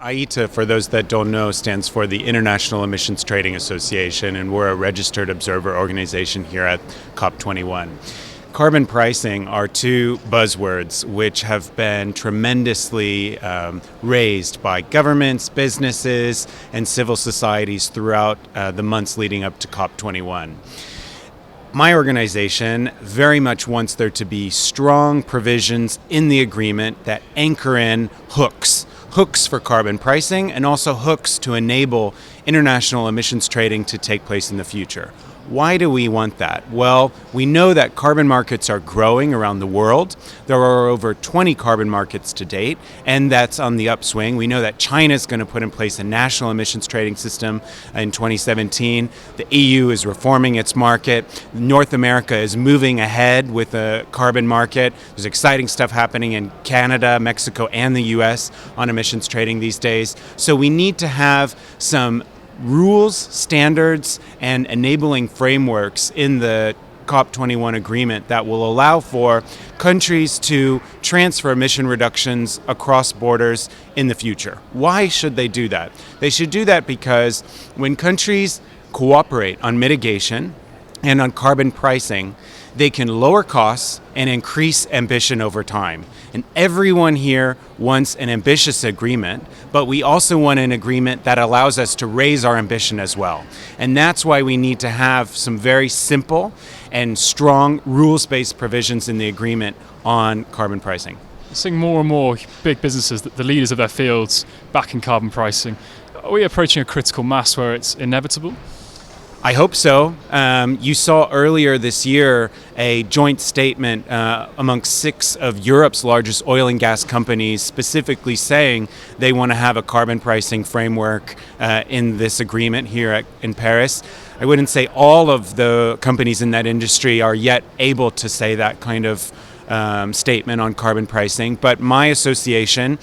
IETA, for those that don't know, stands for the International Emissions Trading Association, and we're a registered observer organization here at COP21. Carbon pricing are two buzzwords which have been tremendously raised by governments, businesses, and civil societies throughout the months leading up to COP21. My organization very much wants there to be strong provisions in the agreement that anchor in hooks for carbon pricing and also hooks to enable international emissions trading to take place in the future. Why do we want that? Well, we know that carbon markets are growing around the world. There are over 20 carbon markets to date, and that's on the upswing. We know that China is going to put in place a national emissions trading system in 2017. The EU is reforming its market. North America is moving ahead with a carbon market. There's exciting stuff happening in Canada, Mexico, and the US on emissions trading these days. So we need to have some rules, standards, and enabling frameworks in the COP21 agreement that will allow for countries to transfer emission reductions across borders in the future. Why should they do that? They should do that because when countries cooperate on mitigation and on carbon pricing, they can lower costs and increase ambition over time. And everyone here wants an ambitious agreement, but we also want an agreement that allows us to raise our ambition as well. And that's why we need to have some very simple and strong rules-based provisions in the agreement on carbon pricing. Seeing more and more big businesses, the leaders of their fields, backing carbon pricing. Are we approaching a critical mass where it's inevitable? I hope so. You saw earlier this year a joint statement amongst 6 of Europe's largest oil and gas companies specifically saying they want to have a carbon pricing framework in this agreement here in Paris. I wouldn't say all of the companies in that industry are yet able to say that kind of statement on carbon pricing, but my association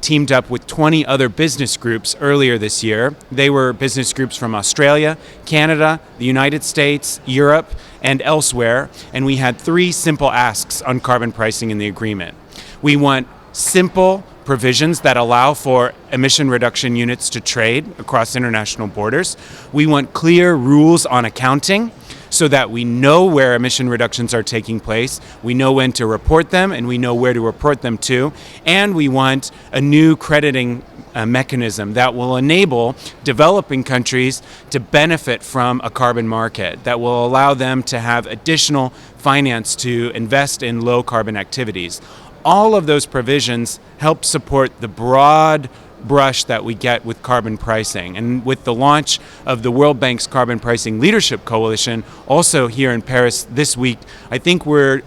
teamed up with 20 other business groups earlier this year. They were business groups from Australia, Canada, the United States, Europe, and elsewhere, and we had 3 simple asks on carbon pricing in the agreement. We want simple provisions that allow for emission reduction units to trade across international borders. We want clear rules on accounting so that we know where emission reductions are taking place, we know when to report them, and we know where to report them to. And we want a new crediting mechanism that will enable developing countries to benefit from a carbon market, that will allow them to have additional finance to invest in low carbon activities. All of those provisions help support the broad brush that we get with carbon pricing. And with the launch of the World Bank's Carbon Pricing Leadership Coalition, also here in Paris this week, I think we're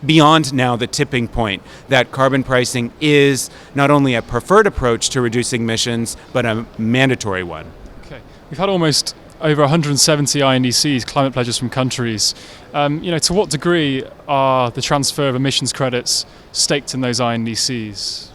beyond now the tipping point that carbon pricing is not only a preferred approach to reducing emissions, but a mandatory one. Okay. We've had almost over 170 INDCs, climate pledges from countries. To what degree are the transfer of emissions credits staked in those INDCs?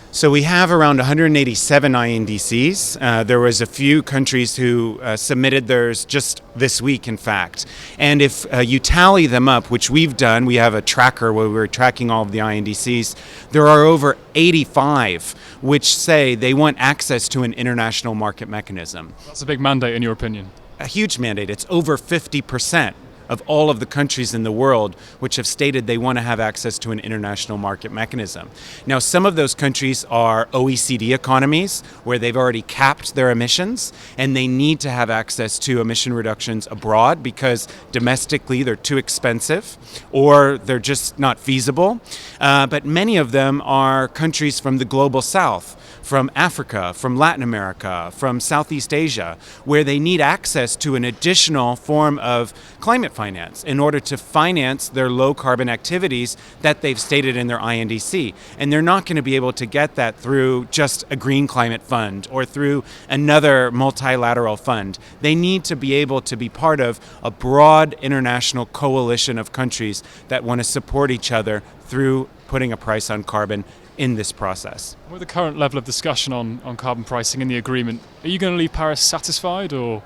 So we have around 187 INDCs. There was a few countries who submitted theirs just this week, in fact. And if you tally them up, which we've done, we have a tracker where we're tracking all of the INDCs, there are over 85 which say they want access to an international market mechanism. That's a big mandate in your opinion. A huge mandate. It's over 50% of all of the countries in the world which have stated they want to have access to an international market mechanism. Now, some of those countries are OECD economies where they've already capped their emissions and they need to have access to emission reductions abroad because domestically they're too expensive or they're just not feasible. But many of them are countries from the global south, from Africa, from Latin America, from Southeast Asia, where they need access to an additional form of climate finance in order to finance their low carbon activities that they've stated in their INDC. And they're not going to be able to get that through just a green climate fund or through another multilateral fund. They need to be able to be part of a broad international coalition of countries that want to support each other through putting a price on carbon in this process. With the current level of discussion on carbon pricing in the agreement, are you going to leave Paris satisfied or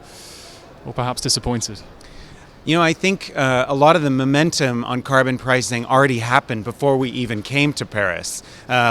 perhaps disappointed? I think a lot of the momentum on carbon pricing already happened before we even came to Paris.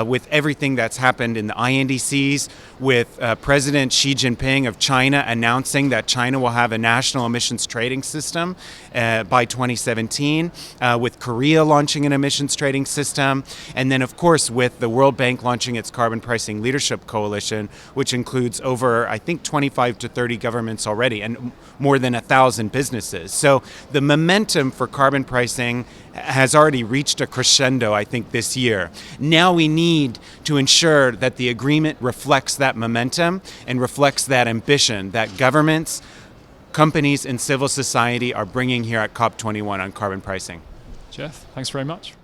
With everything that's happened in the INDCs, with President Xi Jinping of China announcing that China will have a national emissions trading system by 2017, with Korea launching an emissions trading system, and then, of course, with the World Bank launching its carbon pricing leadership coalition, which includes over, I think, 25 to 30 governments already and more than 1,000 businesses. So the momentum for carbon pricing has already reached a crescendo, I think, this year. Now we need to ensure that the agreement reflects that momentum and reflects that ambition that governments, companies, and civil society are bringing here at COP21 on carbon pricing. Jeff, thanks very much.